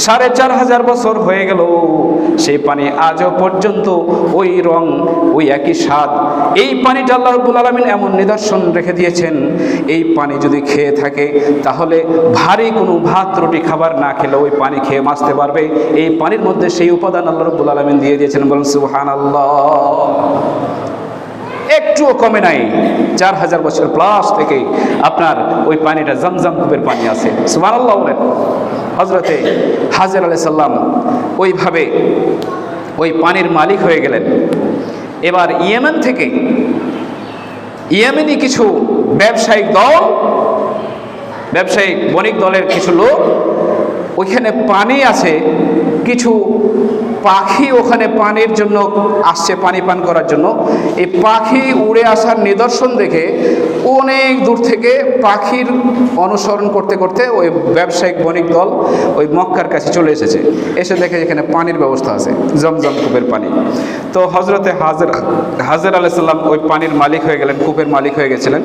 4500 বছর হয়ে গেল, সেই পানি আজও পর্যন্ত ওই রং, ওই একই স্বাদ। এই পানিটা আল্লাহ রাব্বুল আলামিন এমন নিদর্শন রেখে দিয়েছেন, এই পানি যদি খেয়ে থাকে তাহলে ভারী কোনো ভাত রুটি খাবার না খেলে ওই পানি খেয়ে বাঁচতে পারবে। এই পানির মধ্যে সেই উপাদান আল্লাহ রাব্বুল আলামিন দিয়ে দিয়েছেন। বলুন সুবহানাল্লাহ। একটুও কমে নাই, 4000 বছর প্লাস থেকে আপনার ওই পানিটা জমজম কূপের পানি আছে। সুবহানাল্লাহ বলেন। হযরতে হাজর আলাইহিস সালাম ওইভাবে ওই পানির মালিক হয়ে গেলেন। এবার ইয়েমেন থেকে ইয়েমেনি কিছু ব্যবসায়িক বণিক দলের কিছু লোক, ওইখানে পানি আছে, কিছু পাখি ওখানে পানির জন্য আসছে, পানি পান করার জন্য। এই পাখি উড়ে আসার নিদর্শন দেখে অনেক দূর থেকে পাখির অনুসরণ করতে করতে ওই ব্যবসায়িক বণিক দল ওই মক্কার কাছে চলে এসেছে। এসে দেখে এখানে পানির ব্যবস্থা আছে, জমজম কূপের পানি। তো হজরতে হাজর আলাইহিস সালাম ওই পানির মালিক হয়ে গেলেন, কূপের মালিক হয়ে গেছিলেন,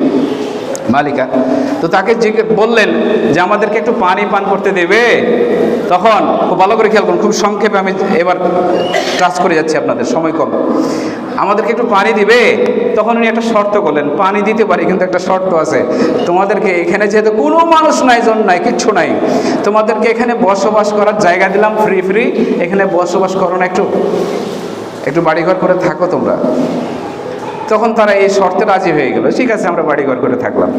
মালিকা। তো তাকে বললেন যে আমাদেরকে একটু পানি পান করতে দেবে। তখন খুব ভালো করে খেয়াল করুন, খুব সংক্ষেপে আমি এবার কাজ করে যাচ্ছি, আপনাদের সময় কম। আমাদেরকে একটু পানি দিবে? তখন উনি একটা শর্ত করলেন, পানি দিতে পারি কিন্তু একটা শর্ত আছে, তোমাদেরকে এখানে যেহেতু কোনো মানুষ নাই, জন নাই, কিচ্ছু নাই, তোমাদেরকে এখানে বসবাস করার জায়গা দিলাম ফ্রি, এখানে বসবাস করো না, একটু বাড়িঘর করে থাকো তোমরা। তখন তারা এই শর্তে রাজি হয়ে গেল, ঠিক আছে আমরা বাড়িঘর করে থাকলাম।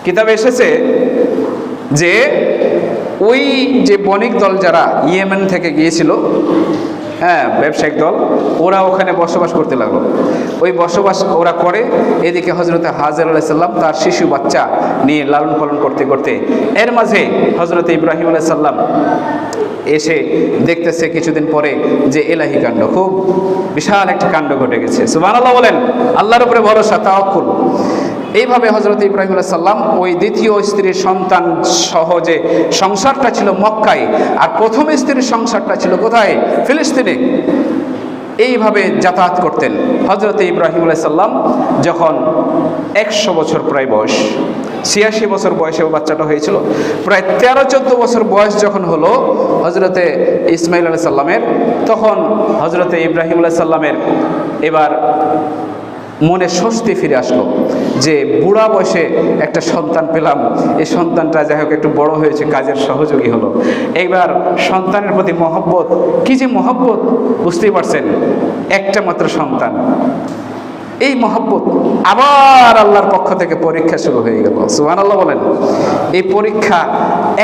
কিতাবে এসেছে যে ওই যে বণিক দল যারা ইয়েমেন থেকে গিয়েছিল, হ্যাঁ ব্যবসায়িক দল, ওরা ওখানে বসবাস করতে লাগলো। ওই বসবাস ওরা করে, এদিকে হজরতে হাজর আলাইহিস সালাম তার শিশু বাচ্চা নিয়ে লালন পালন করতে করতে এর মাঝে হজরতে ইব্রাহিম আলাইহিস সালাম এসে দেখতেছে কিছুদিন পরে যে এলাহি কাণ্ড, খুব বিশাল একটা কাণ্ড ঘটে গেছে। সুবহানাল্লাহ বলেন। আল্লাহর উপরে ভরসা, তাওয়াক্কুল। এইভাবে হজরত ইব্রাহিম আলাইহিস সালাম ওই দ্বিতীয় স্ত্রীর সন্তান সহ যে সংসারটা ছিল মক্কায়, আর প্রথম স্ত্রীর সংসারটা ছিল কোথায়? ফিলিস্তিনে। এইভাবে যাতায়াত করতেন। হজরত ইব্রাহিম আলাইহিস সালাম যখন 100 বছর প্রায় বয়স, 86 বছর বয়সে বাচ্চাটা হয়েছিল, প্রায় 13-14 বছর বয়স যখন হলো হজরতে ইসমাইল আলাইহিস সালামের, তখন হজরতে ইব্রাহিম আলাইহিস সালামের এবার মনে স্বস্তি ফিরে আসলো যে বুড়া বয়সে একটা সন্তান পেলাম, এই সন্তানটা যাই হোক একটু বড় হয়েছে, কাজের সহযোগী হলো। এইবার সন্তানের প্রতি মহব্বত, কি যে মহব্বত, বুঝতেই পারছেন, একটা মাত্র সন্তান, এই মহব্বত। আবার আল্লাহর পক্ষ থেকে পরীক্ষা শুরু হয়ে গেল, সুবহানাল্লাহ বলেন। এই পরীক্ষা,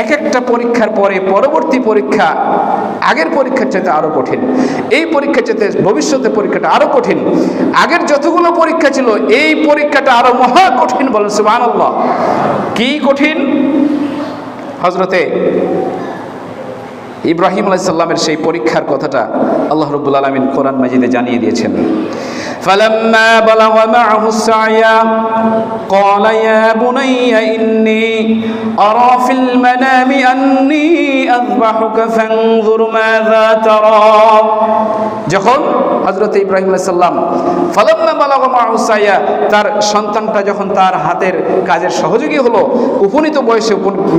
এক একটা পরীক্ষার পরে পরবর্তী পরীক্ষা আগের পরীক্ষার চাইতে আরো কঠিন, এই পরীক্ষার চাইতে ভবিষ্যতের পরীক্ষাটা আরো কঠিন, আগের যতগুলো পরীক্ষা ছিল এই পরীক্ষাটা আরো মহা কঠিন, বলেন সুবহানাল্লাহ। কি কঠিন? হযরতে ইব্রাহিম আলাইহিস সালামের সেই পরীক্ষার কথাটা আল্লাহ রাব্বুল আলামিন কোরআন মাজিদে জানিয়ে দিয়েছেন। فلما بلغ معه السعي قال يا بني إني أرى في المنام أني أذبحك فانظر ماذا ترى। যখন হযরত ইব্রাহিম আলাইহিস সালাম ফালাম্মা বালাগা মাহু সাইয়া, তার সন্তানটা যখন তার হাতের কাজের সহযোগী হলো, উপনীত বয়সে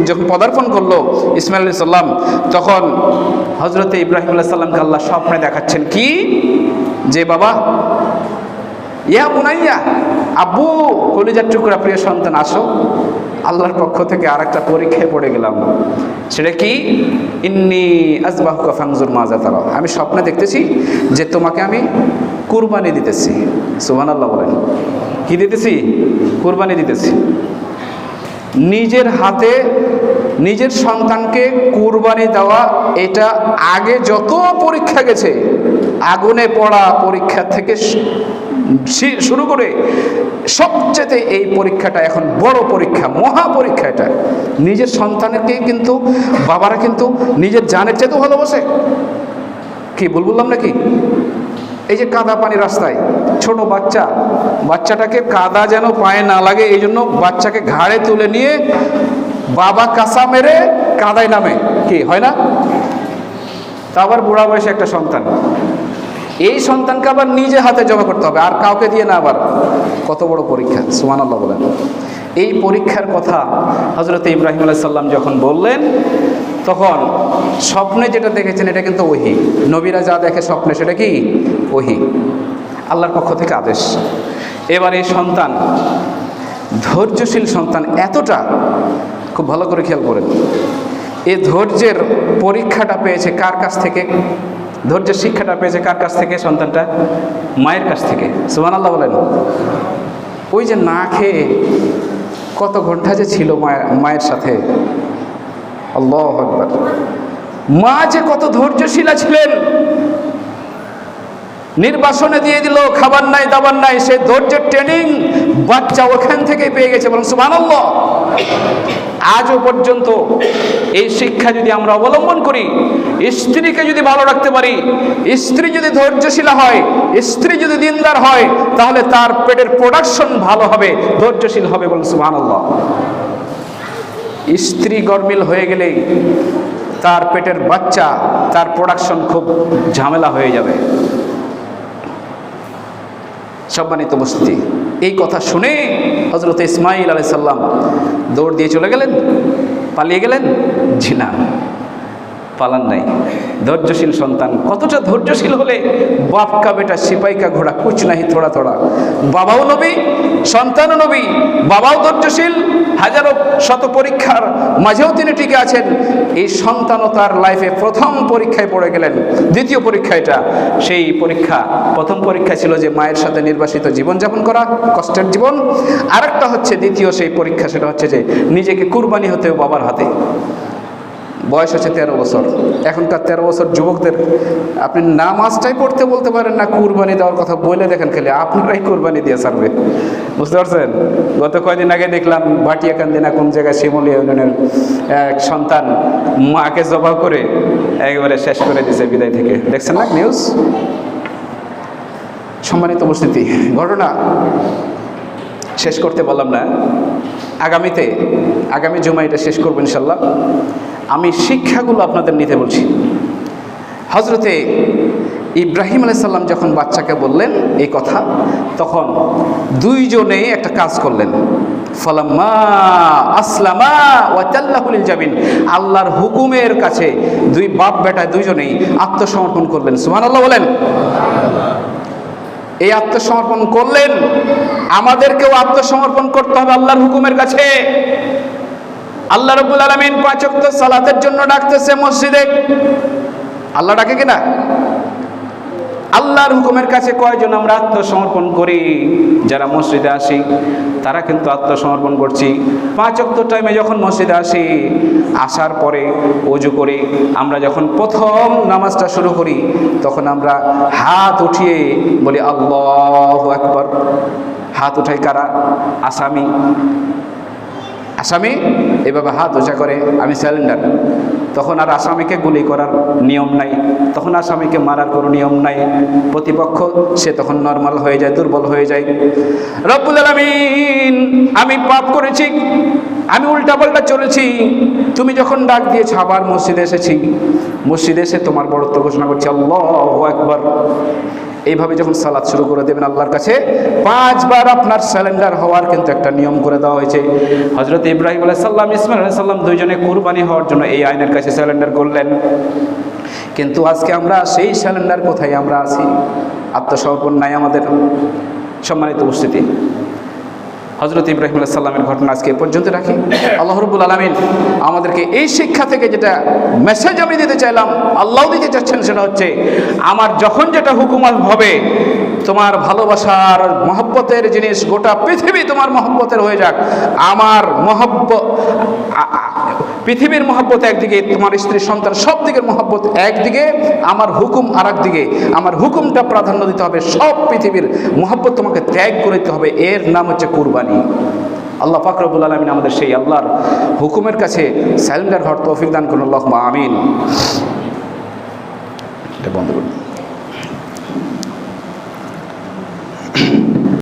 যখন পদার্পণ করলো ইসমাইল আলাইহিস সালাম, তখন হযরত ইব্রাহিম আলাইহিস সালামকে আল্লাহ স্বপ্নে দেখাচ্ছেন কি, যে বাবা, ইয়া বুনাইয়া, আব্বু, কলিজার টুকরা প্রিয় সন্তান, আসো, আল্লাহর পক্ষ থেকে আর একটা পরীক্ষায় পড়ে গেলাম। সেটা কি? ইন্নী আযবাহুকা ফানজুর মাযা তারা, আমি স্বপ্নে দেখতেছি যে তোমাকে আমি কুরবানি দিতেছি। সুবহানাল্লাহ বলেন। কি দিতেছি? কুরবানি দিতেছি। নিজের হাতে নিজের সন্তানকে কুরবানি দেওয়া, এটা আগে যত পরীক্ষা গেছে, আগুনে পড়া পরীক্ষা থেকে শুরু করে সবচেয়ে এই পরীক্ষাটা এখন বড় পরীক্ষা, মহা পরীক্ষা। এটা নিজের সন্তানকে কিন্তু বাবারা কিন্তু নিজের জানের চেয়েও ভালোবাসে। কি বললাম নাকি? এই যে কাদা পানি রাস্তায়, ছোট বাচ্চাটাকে কাদা যেন পায়ে না লাগে এই জন্য বাচ্চাকে ঘাড়ে তুলে নিয়ে বাবা কাঁচা মেরে কাদায় নামে, কি হয় না? তা আবার বুড়া বয়সে একটা সন্তান, এই সন্তানকে আবার নিজে হাতে জমা করতে হবে, আর কাউকে দিয়ে না। আবার কত বড় পরীক্ষা, সুবহানাল্লাহ বলেন। এই পরীক্ষার কথা হযরত ইব্রাহিম আলাইহিস সালাম যখন বললেন, তখন স্বপ্নে যেটা দেখেছেন এটা কিন্তু ওহী। নবীরা যা দেখে স্বপ্নে সেটা কি? ওহী, আল্লাহর পক্ষ থেকে আদেশ। এবার এই সন্তান, ধৈর্যশীল সন্তান, এতটা, খুব ভালো করে খেয়াল করেন, এই ধৈর্যের পরীক্ষাটা পেয়েছে কার কাছ থেকে? ধৈর্যের শিক্ষাটা পেয়েছে কার কাছ থেকে? সন্তানটা মায়ের কাছ থেকে। সুবহানাল্লাহ বলেন। ওই যে না খেয়ে কত ঘন্টা যে ছিল মায়ের সাথে, আল্লাহু আকবার। মা যে কত ধৈর্যশীলা ছিলেন, নির্বাসনে দিয়ে দিল, খাবার নাই দাবার নাই, সে ধৈর্যের ট্রেনিং বাচ্চা ওখান থেকে পেয়ে গেছে, বলুন সুবহানাল্লাহ। আজও পর্যন্ত এই শিক্ষা যদি আমরা অবলম্বন করি, স্ত্রীকে যদি ভালো রাখতে পারি, স্ত্রী যদি ধৈর্যশীলা হয়, স্ত্রী যদি দিনদার হয়, তাহলে তার পেটের প্রোডাকশন ভালো হবে, ধৈর্যশীল হবে, বলুন সুবহানাল্লাহ। স্ত্রী গরমিল হয়ে গেলে তার পেটের বাচ্চা, তার প্রোডাকশন খুব ঝামেলা হয়ে যাবে। সম্মানিত উপস্থিতি, এই কথা শুনে হযরত ইসমাইল আলাইহিস সালাম দৌড় দিয়ে চলে গেলেন, পালিয়ে গেলেন? জি না, পালান নাই। ধৈর্যশীল সন্তান, কতটা ধৈর্যশীল হলে বাপ কা বেটা সিপাই কা ঘোড়া কুছ নাহি থোড়া থোড়া। বাবাও নবী, সন্তানও নবী, বাবাও ধৈর্যশীল, হাজারো শত পরীক্ষার মাঝেও তিনি টিকে আছেন। এই সন্তানও তার লাইফে প্রথম পরীক্ষায় পড়ে গেলেন। দ্বিতীয় পরীক্ষা এটা, সেই পরীক্ষা, প্রথম পরীক্ষা ছিল যে মায়ের সাথে নির্বাসিত জীবনযাপন করা, কষ্টের জীবন। আরেকটা হচ্ছে দ্বিতীয় সেই পরীক্ষা, সেটা হচ্ছে যে নিজেকে কুরবানি হতে বাবার হাতে। বয়স হচ্ছে 13 বছর। এখনকার 13 বছর যুবকদের আপনি নামাজটাই পড়তে বলতে পারেন না, কুরবানি দেওয়ার কথা বলে দেখেন, খেলে আপনারাই কুরবানি দিয়ে ছাড়বে, বুঝতে পারছেন? গত কয়েকদিন আগে দেখলাম ভাটিয়াকান্দি না কোন জায়গায় শিমুলিয়া ইউনিয়নের এক সন্তান মাকে জবাই করে একেবারে শেষ করে দিয়েছে বিদায় থেকে, দেখছেন না নিউজ? সম্মানিত উপস্থিতি, ঘটনা শেষ করতে বললাম না, আগামী জুমায় এটা শেষ করবো ইনশাল্লাহ। আমি শিক্ষাগুলো আপনাদের নিতে বলছি। হজরতে ইব্রাহিম আলাইহিস সালাম যখন বাচ্চাকে বললেন এই কথা, তখন দুইজনেই একটা কাজ করলেন। ফালাম্মা আসলামা ওয়া তাল্লাহু লিল জাবিন, আল্লাহর হুকুমের কাছে দুই বাপ বেটা দুইজনেই আত্মসমর্পণ করলেন। সুবহানাল্লাহ বলেন। এই আত্মসমর্পণ করলেন, আমাদেরকেও আত্মসমর্পণ করতে হবে আল্লাহর হুকুমের কাছে। আল্লাহ রাব্বুল আলামিন 5 ওয়াক্ত সালাতের জন্য ডাকতেছে মসজিদে। আল্লাহ ডাকে কিনা? আল্লাহর হুকুমের কাছে কয়জন আমরা আত্মসমর্পণ করি? যারা মসজিদে আসি তারা কিন্তু আত্মসমর্পণ করছি। 5 ওয়াক্ত টাইমে যখন মসজিদে আসি, আসার পরে ওযু করি, আমরা যখন প্রথম নামাজটা শুরু করি তখন আমরা হাত উঠিয়ে বলি আল্লাহু আকবার। হাত উঠাই কারা? আসামি এভাবে হাত উঁচা করে, আমি স্যালেন্ডার। তখন আর আসামিকে গুলি করার নিয়ম নাই, তখন আসামিকে মারার কোনো নিয়ম নাই। প্রতিপক্ষ সে তখন নরমাল হয়ে যায়, দুর্বল হয়ে যায়। রব্বুল আলামিন, আমি পাপ করেছি, আমি উল্টাপাল্টা চলেছি, তুমি যখন ডাক দিয়েছ আবার মসজিদে এসেছি, মসজিদে এসে তোমার বড়ত্ব ঘোষণা করছি আল্লাহু আকবার। এইভাবে যখন সালাত শুরু করে দেবেন আল্লাহর কাছে, 5 বার আপনার স্যালেন্ডার হওয়ার কিন্তু একটা নিয়ম করে দেওয়া হয়েছে। হযরত ইব্রাহিম আলাইহিস সালাম, ইসমাঈল আলাইহিস সালাম দুইজনে কুরবানি হওয়ার জন্য এই আইনের কাছে স্যালেন্ডার করলেন। কিন্তু আজকে আমরা সেই স্যালেন্ডার কোথায় আমরা আছি? আত্মসমর্পণ নাই আমাদের। সম্মানিত উপস্থিতি, হযরত ইব্রাহিম আলাইহিস সালামের ঘটনা আজকে এ পর্যন্ত রাখি। আল্লাহ রাব্বুল আলামিন আমাদেরকে এই শিক্ষা থেকে যেটা মেসেজ আমি দিতে চাইলাম, আল্লাহ দিতে চাচ্ছেন, সেটা হচ্ছে আমার যখন যেটা হুকুম হবে, তোমার ভালোবাসার মহব্বতের জিনিস গোটা পৃথিবী তোমার মহব্বতের হয়ে যাক। আমার পৃথিবীর মহব্বত একদিকে, তোমার স্ত্রী সন্তান সব দিকের মহব্বত একদিকে, আমার হুকুম আর একদিকে। আমার হুকুমটা প্রাধান্য দিতে হবে, সব পৃথিবীর মহব্বত তোমাকে ত্যাগ করে দিতে হবে। এর নাম হচ্ছে কুরবানি। আল্লাহ পাক রব্বুল আলামিন আমাদের সেই আল্লাহর হুকুমের কাছে স্যালেন্ডার হওয়ার তৌফিক দান করুন। আল্লাহুম্মা আমিন। এটা বন্ধ করুন।